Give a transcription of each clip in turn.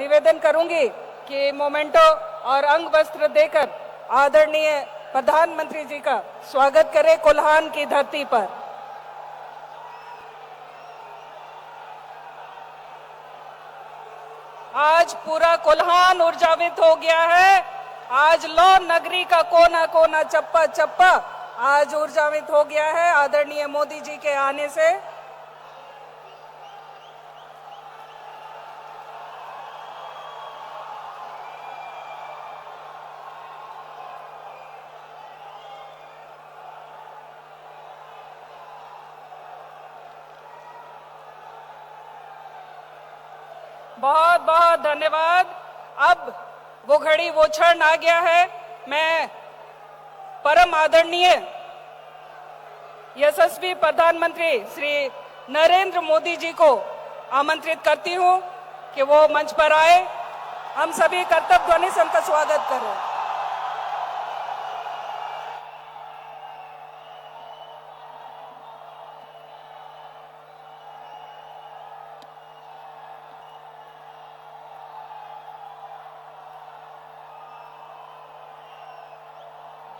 निवेदन करूंगी कि मोमेंटो और अंग वस्त्र देकर आदरणीय प्रधानमंत्री जी का स्वागत करें कोल्हान की धरती पर। आज पूरा कोल्हान ऊर्जावित हो गया है। आज लौ नगरी का कोना कोना चप्पा चप्पा आज ऊर्जावित हो गया है आदरणीय मोदी जी के आने से। बहुत बहुत धन्यवाद। अब वो घड़ी वो क्षण आ गया है। मैं परम आदरणीय यशस्वी प्रधानमंत्री श्री नरेंद्र मोदी जी को आमंत्रित करती हूं कि वो मंच पर आए। हम सभी कर्तव्य ध्वनि से उनका स्वागत करें।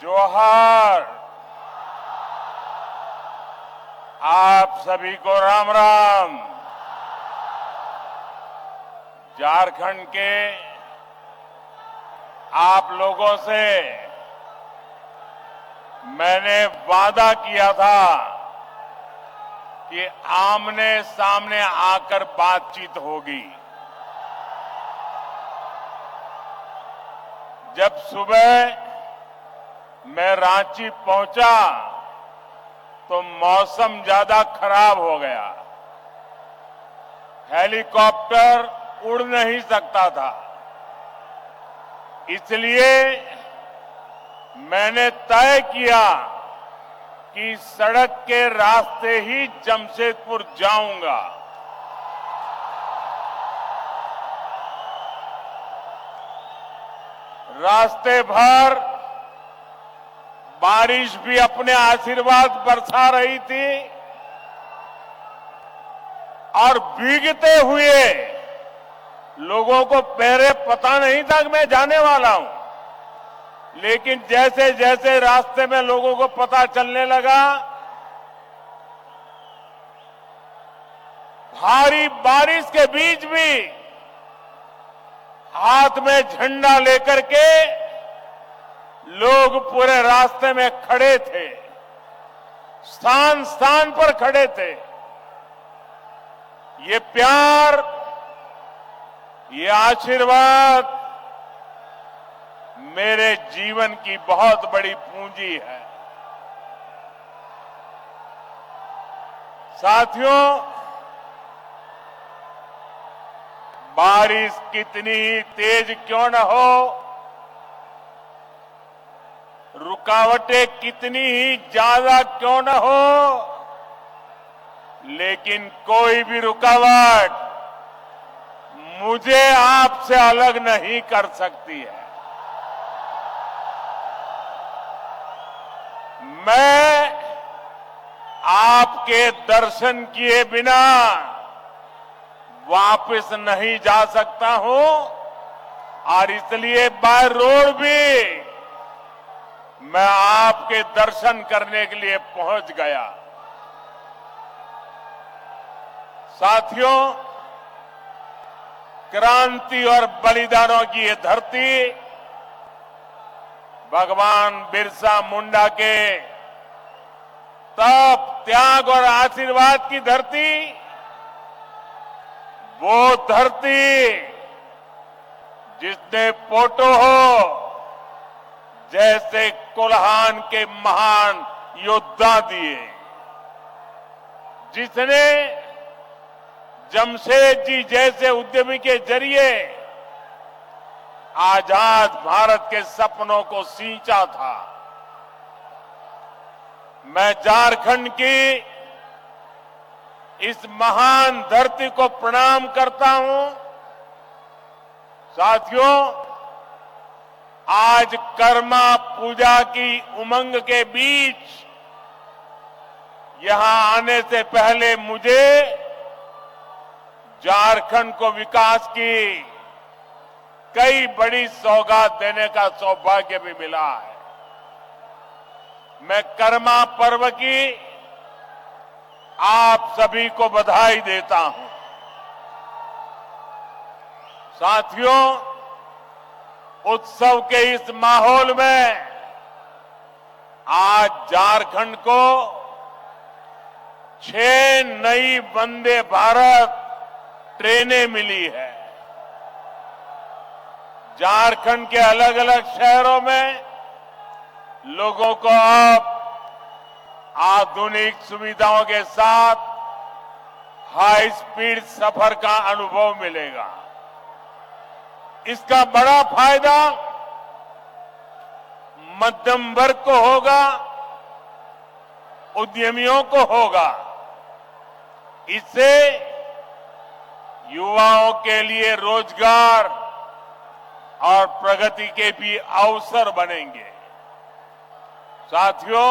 जोहार। आप सभी को राम राम। झारखंड के आप लोगों से मैंने वादा किया था कि आमने सामने आकर बातचीत होगी। जब सुबह मैं रांची पहुंचा तो मौसम ज्यादा खराब हो गया। हेलीकॉप्टर उड़ नहीं सकता था, इसलिए मैंने तय किया कि सड़क के रास्ते ही जमशेदपुर जाऊंगा। रास्ते भर बारिश भी अपने आशीर्वाद बरसा रही थी और भीगते हुए लोगों को पहले पता नहीं था कि मैं जाने वाला हूं, लेकिन जैसे जैसे रास्ते में लोगों को पता चलने लगा, भारी बारिश के बीच भी हाथ में झंडा लेकर के लोग पूरे रास्ते में खड़े थे, स्थान स्थान पर खड़े थे। ये प्यार, ये आशीर्वाद मेरे जीवन की बहुत बड़ी पूंजी है। साथियों, बारिश कितनी ही तेज क्यों न हो, रुकावटें कितनी ही ज्यादा क्यों न हो, लेकिन कोई भी रुकावट मुझे आपसे अलग नहीं कर सकती है। मैं आपके दर्शन किए बिना वापस नहीं जा सकता हूं और इसलिए बाय रोड भी मैं आपके दर्शन करने के लिए पहुंच गया। साथियों, क्रांति और बलिदानों की ये धरती भगवान बिरसा मुंडा के तप, त्याग और आशीर्वाद की धरती, वो धरती जिसने पोटो हो जैसे कोल्हान के महान योद्धा दिए, जिसने जमशेद जी जैसे उद्यमी के जरिए आजाद भारत के सपनों को सींचा था। मैं झारखंड की इस महान धरती को प्रणाम करता हूं। साथियों, आज कर्मा पूजा की उमंग के बीच यहां आने से पहले मुझे झारखंड को विकास की कई बड़ी सौगात देने का सौभाग्य भी मिला है। मैं करमा पर्व की आप सभी को बधाई देता हूं। साथियों, उत्सव के इस माहौल में आज झारखंड को 6 नई वंदे भारत ट्रेनें मिली है। झारखंड के अलग अलग शहरों में लोगों को अब आधुनिक सुविधाओं के साथ हाई स्पीड सफर का अनुभव मिलेगा। इसका बड़ा फायदा मध्यम वर्ग को होगा, उद्यमियों को होगा। इससे युवाओं के लिए रोजगार और प्रगति के भी अवसर बनेंगे। साथियों,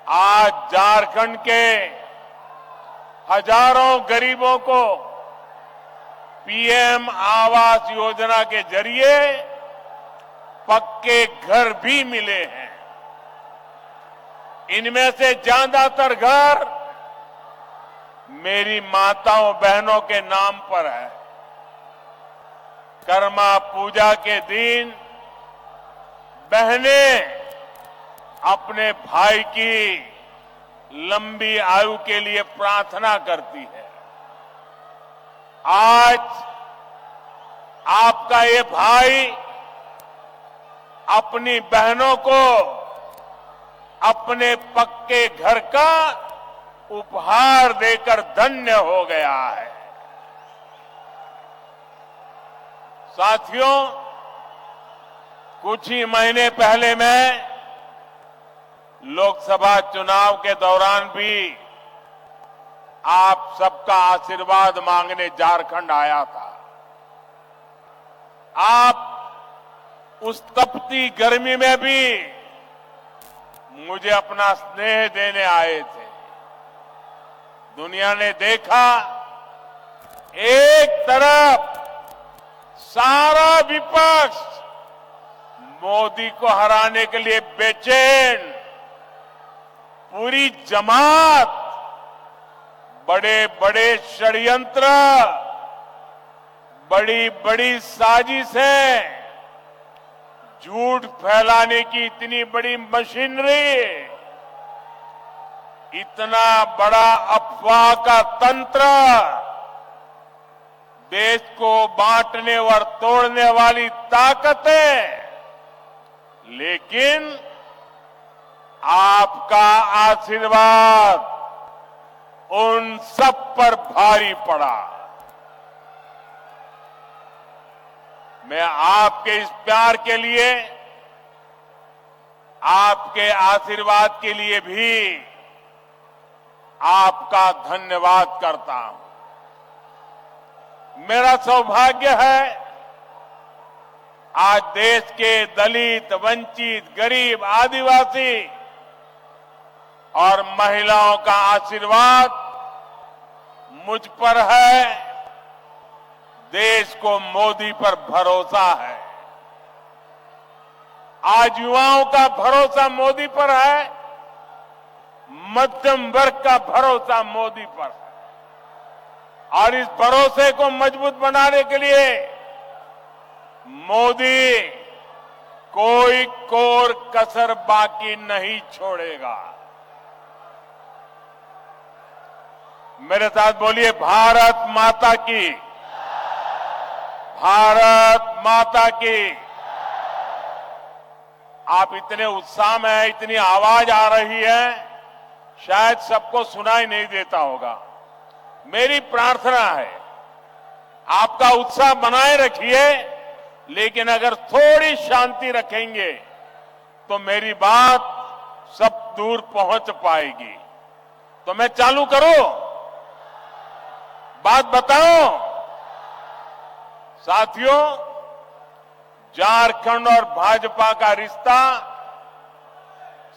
आज झारखंड के हजारों गरीबों को पीएम आवास योजना के जरिए पक्के घर भी मिले हैं। इनमें से ज्यादातर घर मेरी माताओं बहनों के नाम पर है। कर्मा पूजा के दिन बहनें अपने भाई की लंबी आयु के लिए प्रार्थना करती है। आज आपका ये भाई अपनी बहनों को अपने पक्के घर का उपहार देकर धन्य हो गया है। साथियों, कुछ ही महीने पहले मैं लोकसभा चुनाव के दौरान भी आप सबका आशीर्वाद मांगने झारखंड आया था। आप उस तपती गर्मी में भी मुझे अपना स्नेह देने आए थे। दुनिया ने देखा, एक तरफ सारा विपक्ष मोदी को हराने के लिए बेचैन, पूरी जमात बड़े बड़े षड्यंत्र, बड़ी बड़ी साजिशें, झूठ फैलाने की इतनी बड़ी मशीनरी, इतना बड़ा अफवाह का तंत्र, देश को बांटने और तोड़ने वाली ताकतें, लेकिन आपका आशीर्वाद उन सब पर भारी पड़ा। मैं आपके इस प्यार के लिए, आपके आशीर्वाद के लिए भी आपका धन्यवाद करता हूं। मेरा सौभाग्य है आज देश के दलित, वंचित, गरीब, आदिवासी और महिलाओं का आशीर्वाद मुझ पर है। देश को मोदी पर भरोसा है। आज युवाओं का भरोसा मोदी पर है, मध्यम वर्ग का भरोसा मोदी पर है। और इस भरोसे को मजबूत बनाने के लिए मोदी कोई कोर कसर बाकी नहीं छोड़ेगा। मेरे साथ बोलिए, भारत माता की, भारत माता की। आप इतने उत्साह में हैं, इतनी आवाज आ रही है, शायद सबको सुनाई नहीं देता होगा। मेरी प्रार्थना है, आपका उत्साह बनाए रखिए, लेकिन अगर थोड़ी शांति रखेंगे तो मेरी बात सब दूर पहुंच पाएगी। तो मैं चालू करूं, बात बताऊं। साथियों, झारखंड और भाजपा का रिश्ता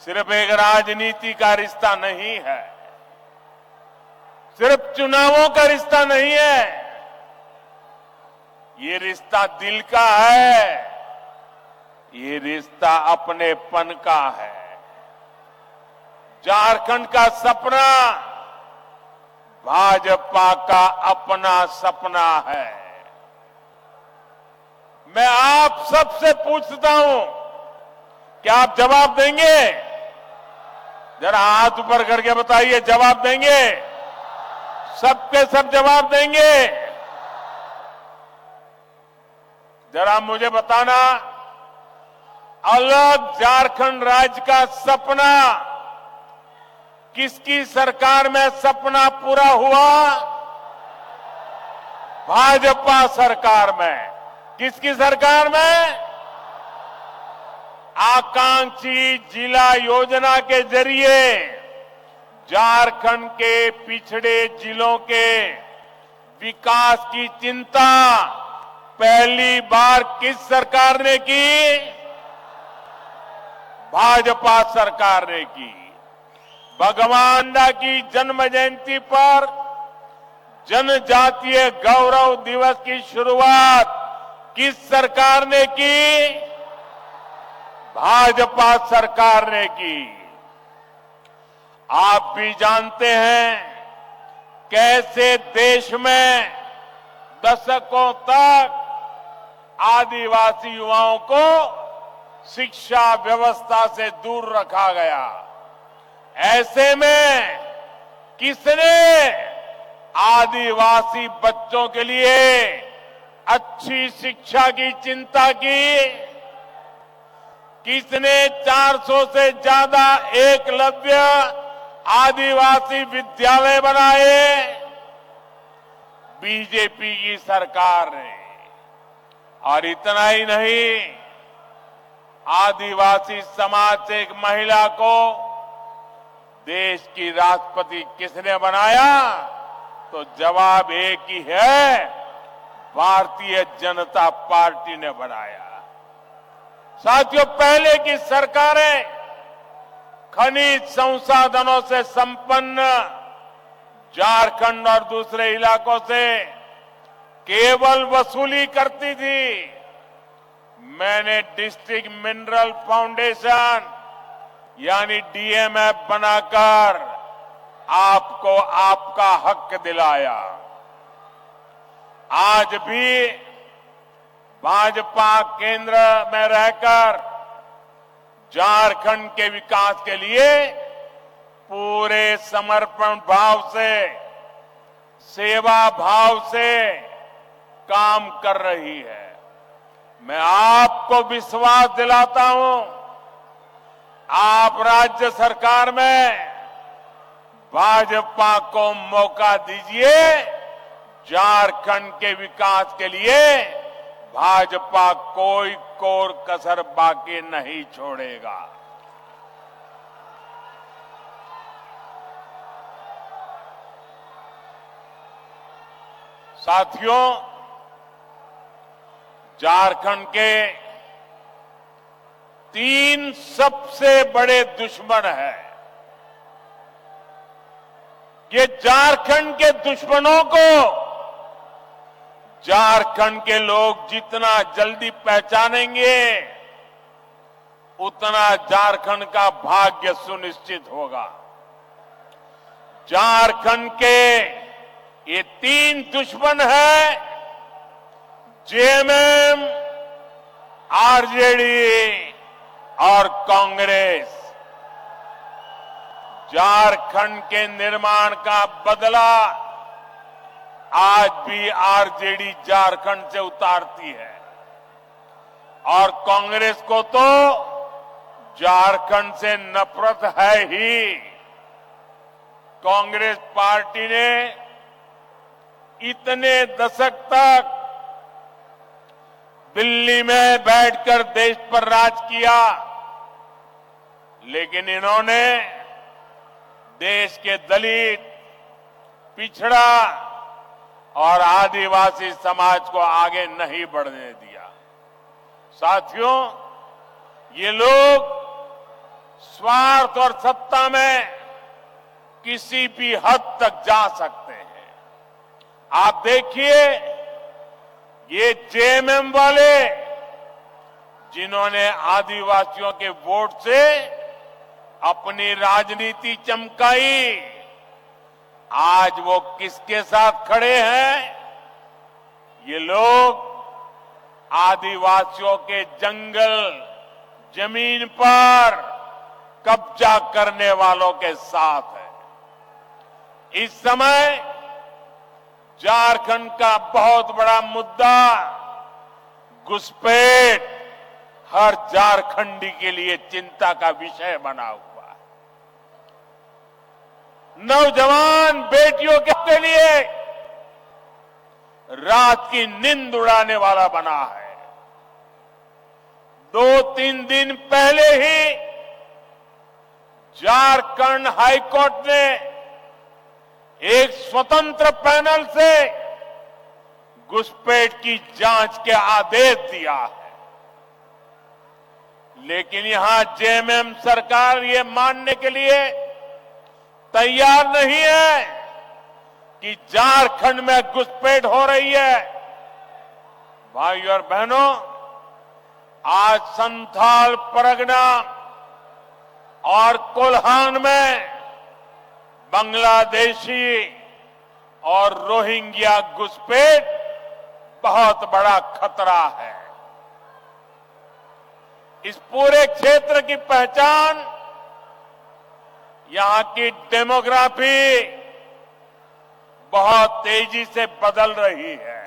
सिर्फ एक राजनीति का रिश्ता नहीं है, सिर्फ चुनावों का रिश्ता नहीं है। ये रिश्ता दिल का है, ये रिश्ता अपनेपन का है। झारखंड का सपना भाजपा का अपना सपना है। मैं आप सबसे पूछता हूं, क्या आप जवाब देंगे? जरा हाथ ऊपर करके बताइए, जवाब देंगे? सबके सब जवाब देंगे? जरा मुझे बताना, अलग झारखंड राज्य का सपना किसकी सरकार में सपना पूरा हुआ? भाजपा सरकार में। किसकी सरकार में? आकांक्षी जिला योजना के जरिए झारखंड के पिछड़े जिलों के विकास की चिंता पहली बार किस सरकार ने की? भाजपा सरकार ने की। भगवान बिरसा की जन्म जयंती पर जनजातीय गौरव दिवस की शुरुआत किस सरकार ने की? भाजपा सरकार ने की। आप भी जानते हैं कैसे देश में दशकों तक आदिवासी युवाओं को शिक्षा व्यवस्था से दूर रखा गया। ऐसे में किसने आदिवासी बच्चों के लिए अच्छी शिक्षा की चिंता की? किसने 400 से ज्यादा एकलव्य आदिवासी विद्यालय बनाए? बीजेपी की सरकार ने। और इतना ही नहीं, आदिवासी समाज से एक महिला को देश की राष्ट्रपति किसने बनाया? तो जवाब एक ही है, भारतीय जनता पार्टी ने बनाया। साथियों, पहले की सरकारें खनिज संसाधनों से संपन्न झारखंड और दूसरे इलाकों से केवल वसूली करती थी। मैंने डिस्ट्रिक्ट मिनरल फाउंडेशन यानी डीएमएफ बनाकर आपको आपका हक दिलाया। आज भी भाजपा केंद्र में रहकर झारखंड के विकास के लिए पूरे समर्पण भाव से, सेवा भाव से काम कर रही है। मैं आपको विश्वास दिलाता हूं, आप राज्य सरकार में भाजपा को मौका दीजिए। झारखंड के विकास के लिए भाजपा कोई कोर कसर बाकी नहीं छोड़ेगा। साथियों, झारखंड के 3 सबसे बड़े दुश्मन हैं। ये झारखंड के दुश्मनों को झारखंड के लोग जितना जल्दी पहचानेंगे, उतना झारखंड का भाग्य सुनिश्चित होगा। झारखंड के ये 3 दुश्मन हैं, जेएमएम, आरजेडी और कांग्रेस। झारखंड के निर्माण का बदला आज भी आरजेडी झारखंड से उतारती है और कांग्रेस को तो झारखंड से नफरत है ही। कांग्रेस पार्टी ने इतने दशक तक दिल्ली में बैठकर देश पर राज किया, लेकिन इन्होंने देश के दलित, पिछड़ा और आदिवासी समाज को आगे नहीं बढ़ने दिया। साथियों, ये लोग स्वार्थ और सत्ता में किसी भी हद तक जा सकते हैं। आप देखिए, ये जेएमएम वाले जिन्होंने आदिवासियों के वोट से अपनी राजनीति चमकाई, आज वो किसके साथ खड़े हैं? ये लोग आदिवासियों के जंगल, जमीन पर कब्जा करने वालों के साथ है। इस समय झारखंड का बहुत बड़ा मुद्दा घुसपैठ हर झारखंडी के लिए चिंता का विषय बना हुआ है। नौजवान बेटियों के लिए रात की नींद उड़ाने वाला बना है। 2-3 दिन पहले ही झारखंड हाईकोर्ट ने एक स्वतंत्र पैनल से घुसपैठ की जांच के आदेश दिया है, लेकिन यहां जेएमएम सरकार ये मानने के लिए तैयार नहीं है कि झारखंड में घुसपैठ हो रही है। भाइयों और बहनों, आज संथाल परगना और कोल्हान में बांग्लादेशी और रोहिंग्या घुसपैठ बहुत बड़ा खतरा है। इस पूरे क्षेत्र की पहचान, यहां की डेमोग्राफी बहुत तेजी से बदल रही है।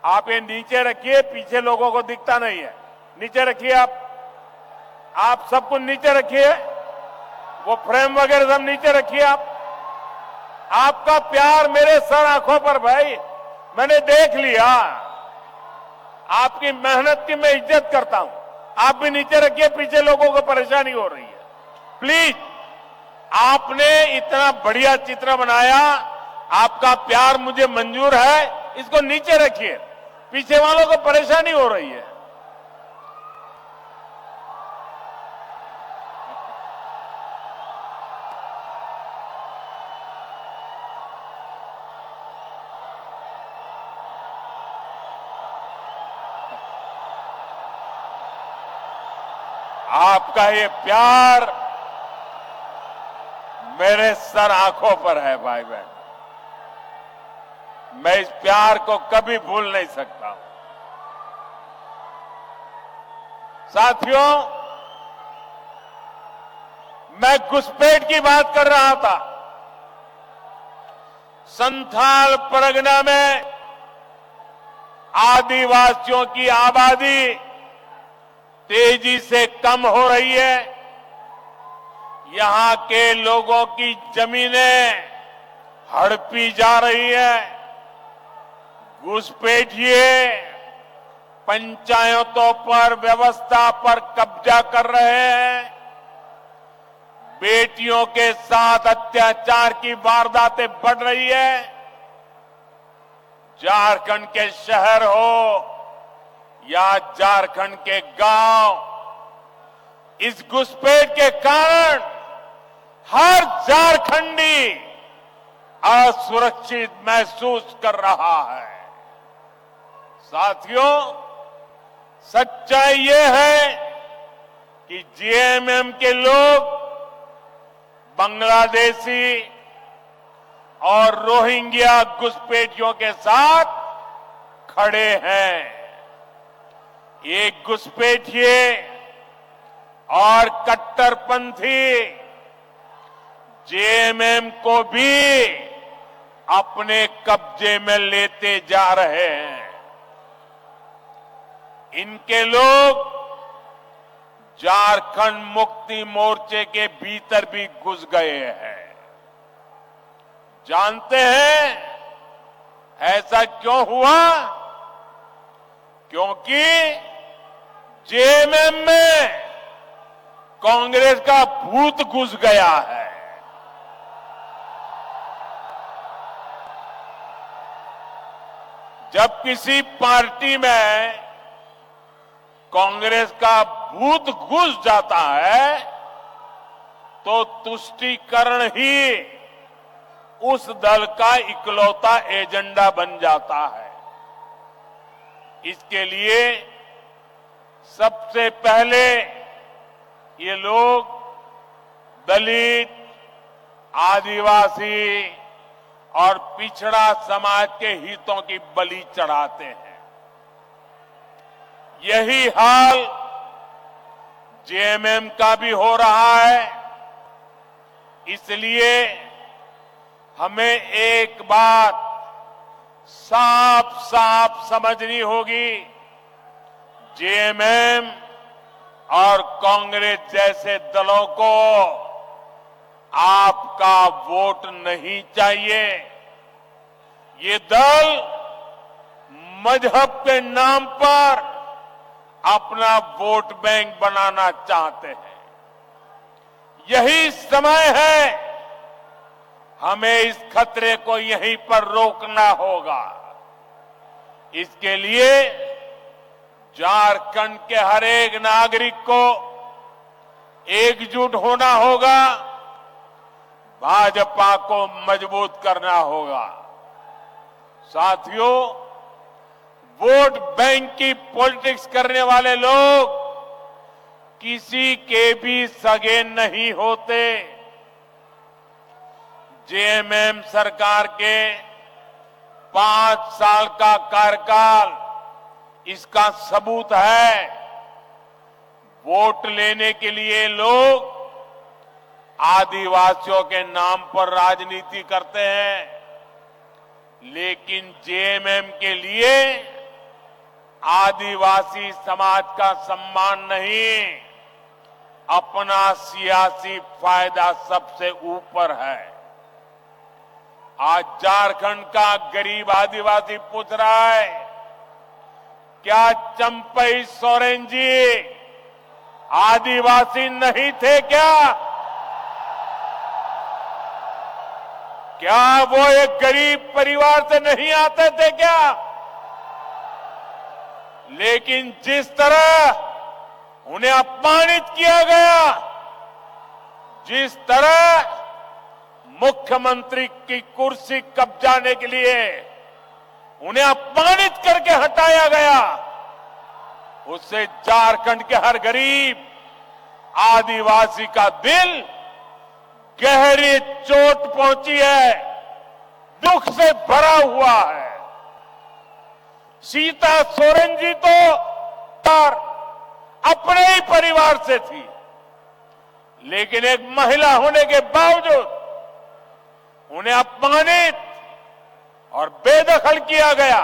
आप ये नीचे रखिए, पीछे लोगों को दिखता नहीं है, नीचे रखिए। आप सब कुछ नीचे रखिए, वो फ्रेम वगैरह सब नीचे रखिए। आपका प्यार मेरे सर आंखों पर भाई, मैंने देख लिया। आपकी मेहनत की मैं इज्जत करता हूं। आप भी नीचे रखिए, पीछे लोगों को परेशानी हो रही है। प्लीज, आपने इतना बढ़िया चित्र बनाया, आपका प्यार मुझे मंजूर है, इसको नीचे रखिए, पीछे वालों को परेशानी हो रही है। आपका ये प्यार मेरे सर आंखों पर है भाई बहन, मैं इस प्यार को कभी भूल नहीं सकता। साथियों, मैं घुसपैठ की बात कर रहा था। संथाल परगना में आदिवासियों की आबादी तेजी से कम हो रही है। यहां के लोगों की जमीनें हड़पी जा रही है। घुसपैठिए पंचायतों पर, व्यवस्था पर कब्जा कर रहे हैं। बेटियों के साथ अत्याचार की वारदातें बढ़ रही है। झारखंड के शहर हो या झारखंड के गांव, इस घुसपैठ के कारण हर झारखंडी असुरक्षित महसूस कर रहा है। साथियों, सच्चाई ये है कि जेएमएम के लोग बांग्लादेशी और रोहिंग्या घुसपैठियों के साथ खड़े हैं। एक घुसपैठिए और कट्टरपंथी जेएमएम को भी अपने कब्जे में लेते जा रहे हैं। इनके लोग झारखंड मुक्ति मोर्चे के भीतर भी घुस गए हैं। जानते हैं ऐसा क्यों हुआ? क्योंकि जेएमएम में कांग्रेस का भूत घुस गया है। जब किसी पार्टी में कांग्रेस का भूत घुस जाता है तो तुष्टीकरण ही उस दल का इकलौता एजेंडा बन जाता है। इसके लिए सबसे पहले ये लोग दलित, आदिवासी और पिछड़ा समाज के हितों की बलि चढ़ाते हैं। यही हाल जेएमएम का भी हो रहा है। इसलिए हमें एक बात साफ साफ समझनी होगी, जेएमएम और कांग्रेस जैसे दलों को आपका वोट नहीं चाहिए। ये दल मजहब के नाम पर अपना वोट बैंक बनाना चाहते हैं। यही समय है, हमें इस खतरे को यहीं पर रोकना होगा। इसके लिए झारखंड के हर एक नागरिक को एकजुट होना होगा, भाजपा को मजबूत करना होगा। साथियों, वोट बैंक की पॉलिटिक्स करने वाले लोग किसी के भी सगे नहीं होते। जेएमएम सरकार के 5 साल का कार्यकाल इसका सबूत है। वोट लेने के लिए लोग आदिवासियों के नाम पर राजनीति करते हैं, लेकिन जेएमएम के लिए आदिवासी समाज का सम्मान नहीं, अपना सियासी फायदा सबसे ऊपर है। आज झारखंड का गरीब आदिवासी पूछ रहा है, क्या चंपई सोरेन जी आदिवासी नहीं थे क्या? क्या वो एक गरीब परिवार से नहीं आते थे क्या? लेकिन जिस तरह उन्हें अपमानित किया गया, जिस तरह मुख्यमंत्री की कुर्सी कब्जाने के लिए उन्हें अपमानित करके हटाया गया, उससे झारखंड के हर गरीब आदिवासी का दिल गहरी चोट पहुंची है, दुख से भरा हुआ है। सीता सोरेन जी तो अपने ही परिवार से थी, लेकिन एक महिला होने के बावजूद उन्हें अपमानित और बेदखल किया गया।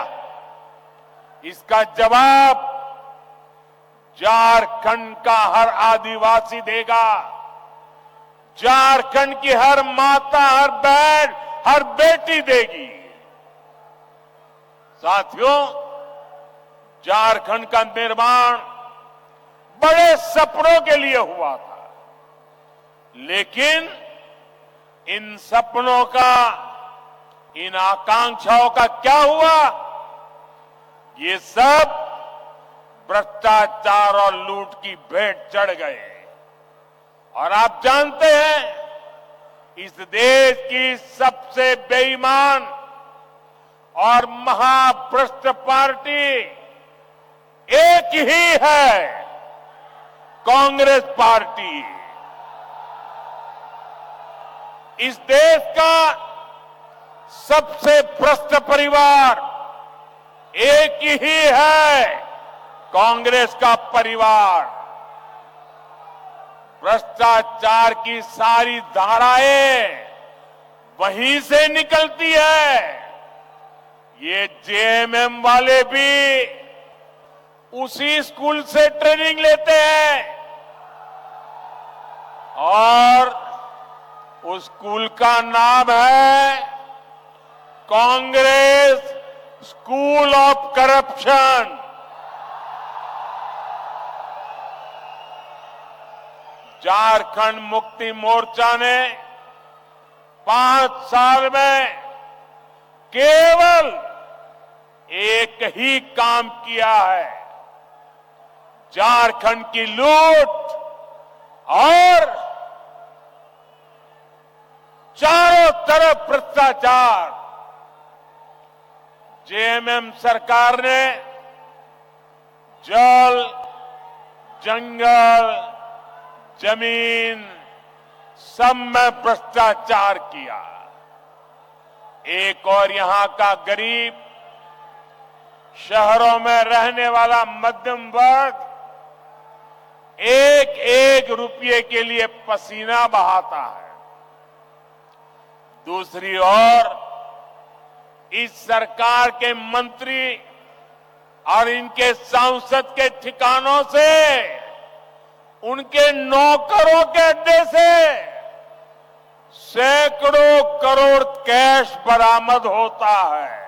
इसका जवाब झारखंड का हर आदिवासी देगा। झारखंड की हर माता, हर बहन, हर बेटी देगी। साथियों, झारखंड का निर्माण बड़े सपनों के लिए हुआ था, लेकिन इन सपनों का, इन आकांक्षाओं का क्या हुआ? ये सब भ्रष्टाचार और लूट की भेंट चढ़ गए। और आप जानते हैं, इस देश की सबसे बेईमान और महाभ्रष्ट पार्टी एक ही है, कांग्रेस पार्टी। इस देश का सबसे भ्रष्ट परिवार एक ही है, कांग्रेस का परिवार। भ्रष्टाचार की सारी धाराएं वहीं से निकलती है। ये जेएमएम वाले भी उसी स्कूल से ट्रेनिंग लेते हैं, और उस स्कूल का नाम है Congress school of corruption. Jharkhand Mukti Morcha ने 5 साल में केवल एक ही काम किया है, झारखंड की लूट और चारों तरफ भ्रष्टाचार। जेएमएम सरकार ने जल, जंगल, जमीन सब में भ्रष्टाचार किया। एक और यहां का गरीब, शहरों में रहने वाला मध्यम वर्ग एक एक रुपये के लिए पसीना बहाता है। दूसरी ओर इस सरकार के मंत्री और इनके सांसद के ठिकानों से, उनके नौकरों के अड्डे से सैकड़ों करोड़ कैश बरामद होता है।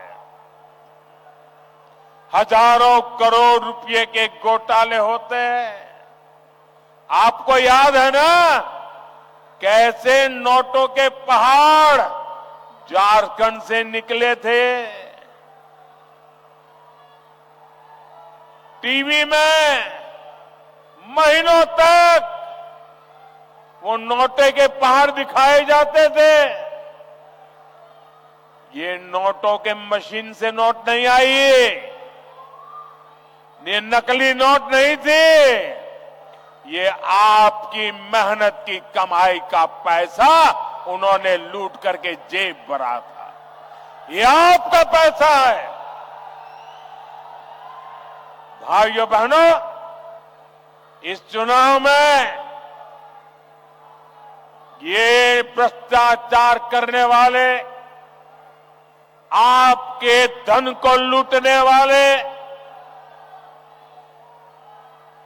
हजारों करोड़ रुपए के घोटाले होते हैं। आपको याद है ना कैसे नोटों के पहाड़ झारखंड से निकले थे। टीवी में महीनों तक वो नोटे के पहाड़ दिखाए जाते थे। ये नोटों के मशीन से नोट नहीं आई, ये नकली नोट नहीं थी, ये आपकी मेहनत की कमाई का पैसा उन्होंने लूट करके जेब भरा था। ये आपका पैसा है। भाइयों बहनों, इस चुनाव में ये भ्रष्टाचार करने वाले, आपके धन को लूटने वाले,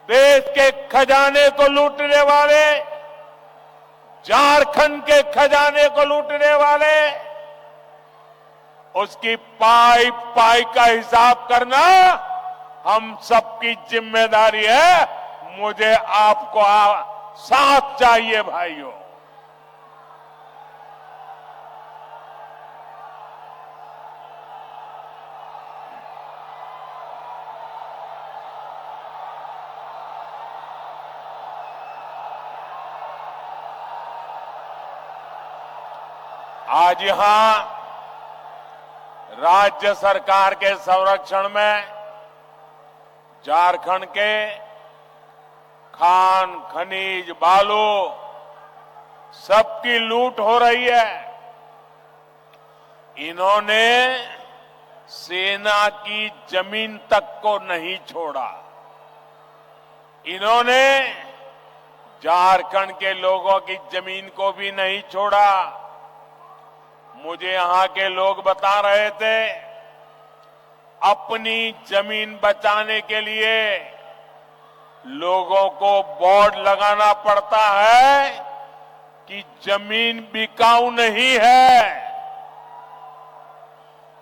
देश के खजाने को लूटने वाले, झारखंड के खजाने को लूटने वाले, उसकी पाई पाई का हिसाब करना हम सबकी जिम्मेदारी है। मुझे आपको साथ चाहिए भाइयों। आज यहां राज्य सरकार के संरक्षण में झारखंड के खान, खनिज, बालू सबकी लूट हो रही है। इन्होंने सेना की जमीन तक को नहीं छोड़ा। इन्होंने झारखंड के लोगों की जमीन को भी नहीं छोड़ा। मुझे यहां के लोग बता रहे थे, अपनी जमीन बचाने के लिए लोगों को बोर्ड लगाना पड़ता है कि जमीन बिकाऊ नहीं है।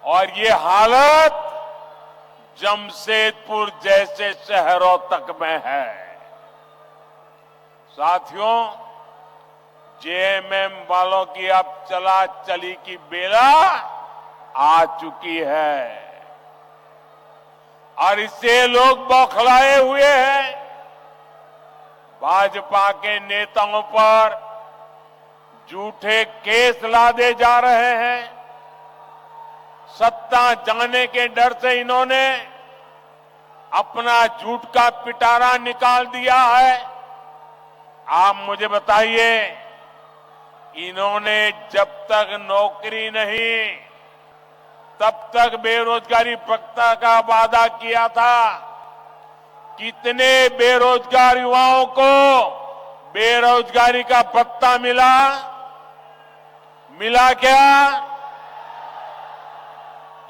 और ये हालत जमशेदपुर जैसे शहरों तक में है। साथियों, जेएमएम वालों की अब चला चली की बेला आ चुकी है और इससे लोग बौखलाए हुए हैं। भाजपा के नेताओं पर झूठे केस लादे जा रहे हैं। सत्ता जाने के डर से इन्होंने अपना झूठ का पिटारा निकाल दिया है। आप मुझे बताइए, इन्होंने जब तक नौकरी नहीं तब तक बेरोजगारी भत्ता का वादा किया था। कितने बेरोजगार युवाओं को बेरोजगारी का भत्ता मिला? मिला क्या?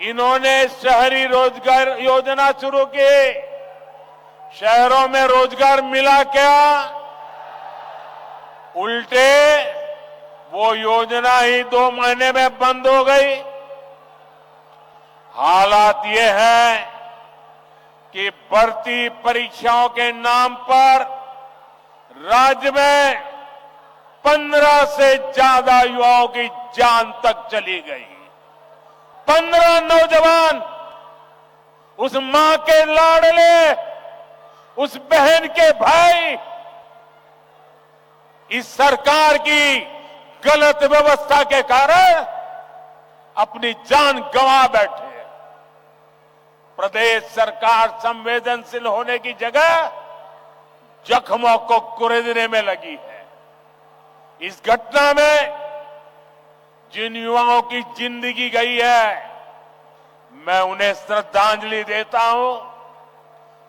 इन्होंने शहरी रोजगार योजना शुरू की, शहरों में रोजगार मिला क्या? उल्टे वो योजना ही 2 महीने में बंद हो गई। हालात ये है कि भर्ती परीक्षाओं के नाम पर राज्य में 15 से ज्यादा युवाओं की जान तक चली गई। 15 नौजवान, उस मां के लाडले, उस बहन के भाई, इस सरकार की गलत व्यवस्था के कारण अपनी जान गंवा बैठे। प्रदेश सरकार संवेदनशील होने की जगह जख्मों को कुरेदने में लगी है। इस घटना में जिन युवाओं की जिंदगी गई है, मैं उन्हें श्रद्धांजलि देता हूं,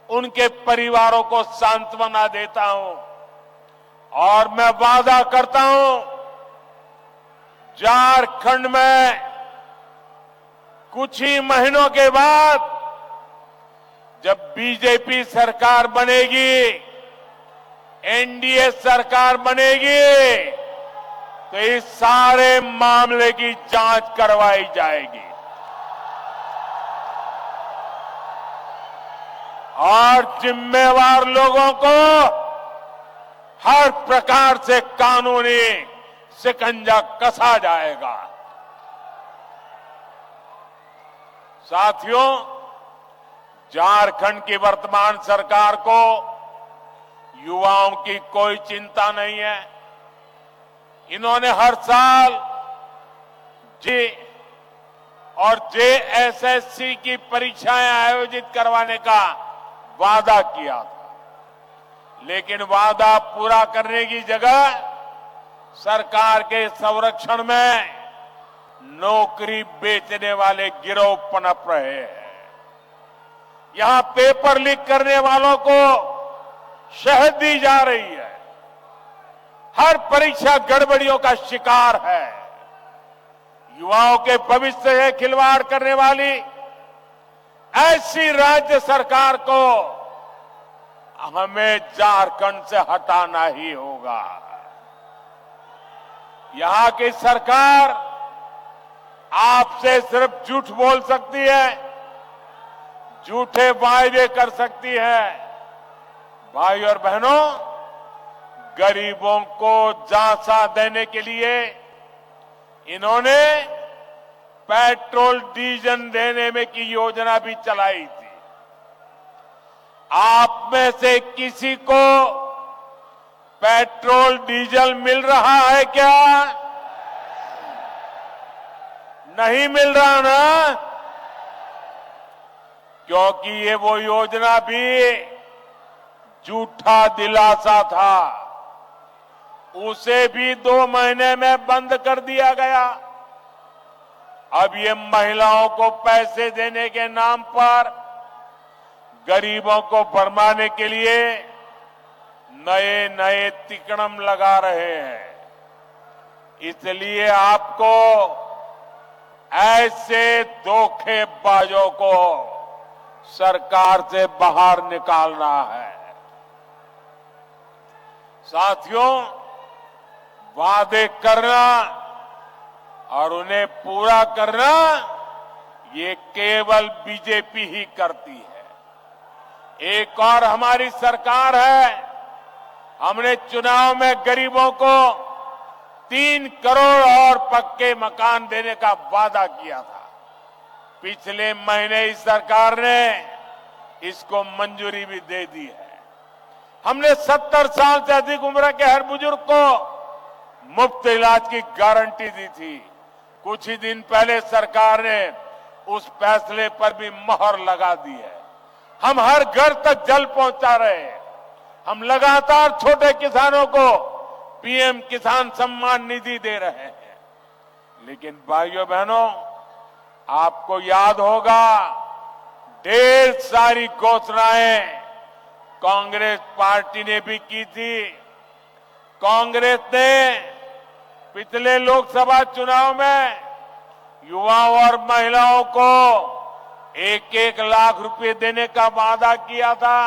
उनके परिवारों को सांत्वना देता हूं और मैं वादा करता हूं, झारखंड में कुछ ही महीनों के बाद जब बीजेपी सरकार बनेगी, एनडीए सरकार बनेगी, तो इस सारे मामले की जांच करवाई जाएगी और जिम्मेवार लोगों को हर प्रकार से कानूनी शिकंजा कसा जाएगा। साथियों, झारखंड की वर्तमान सरकार को युवाओं की कोई चिंता नहीं है। इन्होंने हर साल जी और जेएसएससी की परीक्षाएं आयोजित करवाने का वादा किया था, लेकिन वादा पूरा करने की जगह सरकार के संरक्षण में नौकरी बेचने वाले गिरोह पनप रहे हैं। यहां पेपर लीक करने वालों को शहद दी जा रही है। हर परीक्षा गड़बड़ियों का शिकार है। युवाओं के भविष्य से खिलवाड़ करने वाली ऐसी राज्य सरकार को हमें झारखंड से हटाना ही होगा। यहां की सरकार आपसे सिर्फ झूठ बोल सकती है, झूठे वायदे कर सकती है। भाई और बहनों, गरीबों को झांसा देने के लिए इन्होंने पेट्रोल डीजल देने में की योजना भी चलाई थी। आप में से किसी को पेट्रोल डीजल मिल रहा है क्या? नहीं मिल रहा ना? क्योंकि ये वो योजना भी झूठा दिलासा था, उसे भी 2 महीने में बंद कर दिया गया। अब ये महिलाओं को पैसे देने के नाम पर गरीबों को भरमाने के लिए नए नए तिकड़म लगा रहे हैं। इसलिए आपको ऐसे धोखेबाजों को सरकार से बाहर निकालना है। साथियों, वादे करना और उन्हें पूरा करना ये केवल बीजेपी ही करती है। एक और हमारी सरकार है। हमने चुनाव में गरीबों को 3 करोड़ और पक्के मकान देने का वादा किया था। पिछले महीने इस सरकार ने इसको मंजूरी भी दे दी है। हमने 70 साल से अधिक उम्र के हर बुजुर्ग को मुफ्त इलाज की गारंटी दी थी। कुछ ही दिन पहले सरकार ने उस फैसले पर भी मोहर लगा दी है। हम हर घर तक जल पहुंचा रहे हैं। हम लगातार छोटे किसानों को पीएम किसान सम्मान निधि दे रहे हैं। लेकिन भाइयों बहनों, आपको याद होगा, ढेर सारी घोषणाएं कांग्रेस पार्टी ने भी की थी। कांग्रेस ने पिछले लोकसभा चुनाव में युवाओं और महिलाओं को 1-1 लाख रुपए देने का वादा किया था,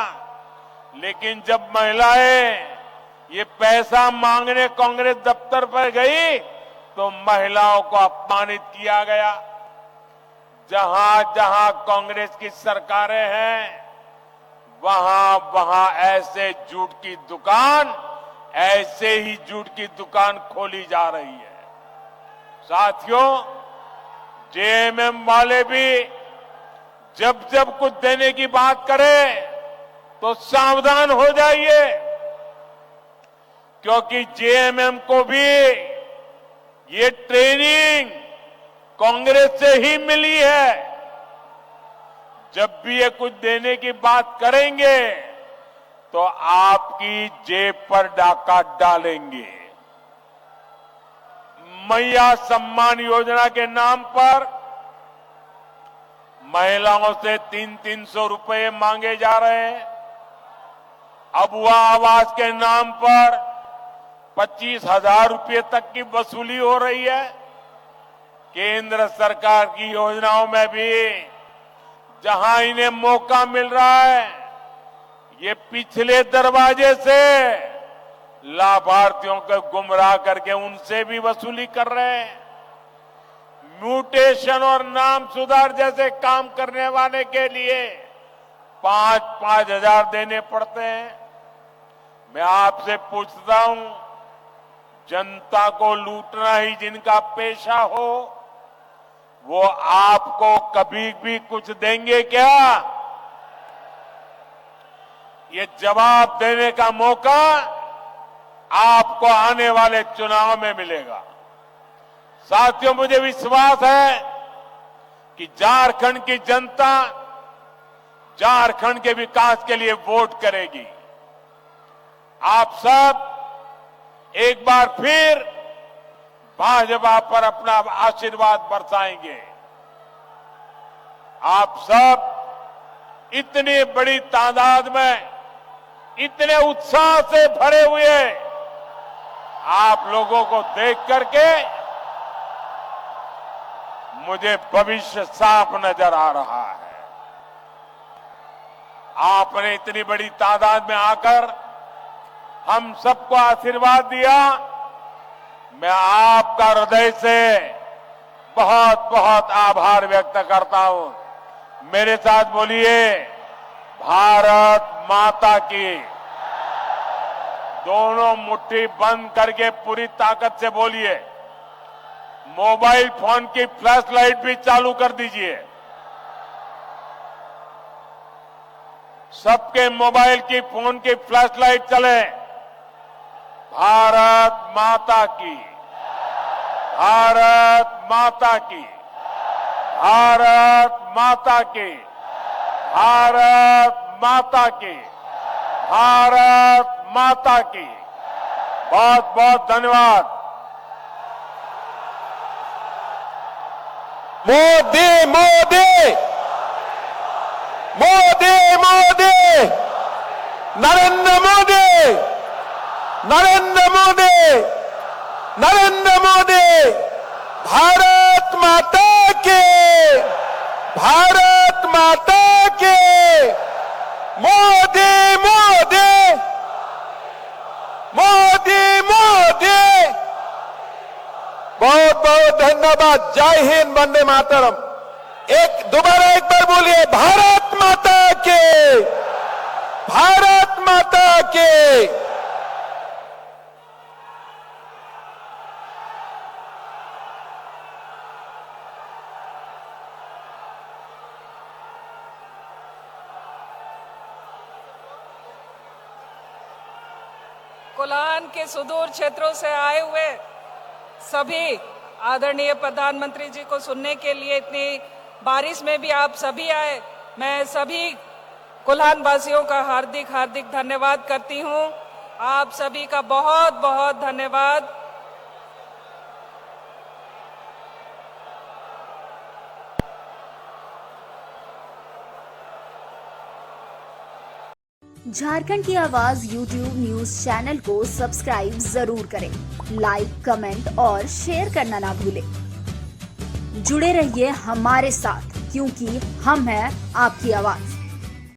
लेकिन जब महिलाएं ये पैसा मांगने कांग्रेस दफ्तर पर गई तो महिलाओं को अपमानित किया गया। जहां जहां कांग्रेस की सरकारें हैं, वहां वहां ऐसे झूठ की दुकान, ऐसे ही झूठ की दुकान खोली जा रही है। साथियों, जेएमएम वाले भी जब जब कुछ देने की बात करें तो सावधान हो जाइए, क्योंकि जेएमएम को भी ये ट्रेनिंग कांग्रेस से ही मिली है। जब भी ये कुछ देने की बात करेंगे तो आपकी जेब पर डाका डालेंगे। मैया सम्मान योजना के नाम पर महिलाओं से 300 रुपए मांगे जा रहे हैं। अबुआ आवास के नाम पर 25,000 रुपए तक की वसूली हो रही है। केंद्र सरकार की योजनाओं में भी जहां इन्हें मौका मिल रहा है, ये पिछले दरवाजे से लाभार्थियों को गुमराह करके उनसे भी वसूली कर रहे हैं। म्यूटेशन और नाम सुधार जैसे काम करने वाले के लिए 5-5 हजार देने पड़ते हैं। मैं आपसे पूछता हूं, जनता को लूटना ही जिनका पेशा हो, वो आपको कभी भी कुछ देंगे क्या? ये जवाब देने का मौका आपको आने वाले चुनाव में मिलेगा। साथियों, मुझे विश्वास है कि झारखंड की जनता झारखंड के विकास के लिए वोट करेगी। आप सब एक बार फिर भाजपा पर अपना आशीर्वाद बरसाएंगे। आप सब इतनी बड़ी तादाद में इतने उत्साह से भरे हुए आप लोगों को देख करके मुझे भविष्य साफ नजर आ रहा है। आपने इतनी बड़ी तादाद में आकर हम सबको आशीर्वाद दिया। मैं आपका हृदय से बहुत बहुत आभार व्यक्त करता हूं। मेरे साथ बोलिए, भारत माता की। दोनों मुट्ठी बंद करके पूरी ताकत से बोलिए। मोबाइल फोन की फ्लैश लाइट भी चालू कर दीजिए। सबके मोबाइल की फोन की फ्लैश लाइट चले। भारत माता की, भारत माता की, भारत माता की, भारत माता की, भारत माता की। बहुत बहुत धन्यवाद। मोदी मोदी मोदी मोदी, नरेंद्र मोदी, नरेंद्र मोदी, नरेंद्र मोदी। भारत माता के, भारत माता के। मोदी मोदी, मोदी मोदी। बहुत बहुत धन्यवाद। जय हिंद, वंदे मातरम। दोबारा एक बार बोलिए, भारत माता के, भारत माता के। कोल्हान के सुदूर क्षेत्रों से आए हुए सभी आदरणीय प्रधानमंत्री जी को सुनने के लिए इतनी बारिश में भी आप सभी आए। मैं सभी कोल्हान वासियों का हार्दिक हार्दिक धन्यवाद करती हूं। आप सभी का बहुत बहुत धन्यवाद। झारखंड की आवाज YouTube न्यूज चैनल को सब्सक्राइब जरूर करें। लाइक, कमेंट और शेयर करना ना भूलें। जुड़े रहिए हमारे साथ, क्योंकि हम हैं आपकी आवाज।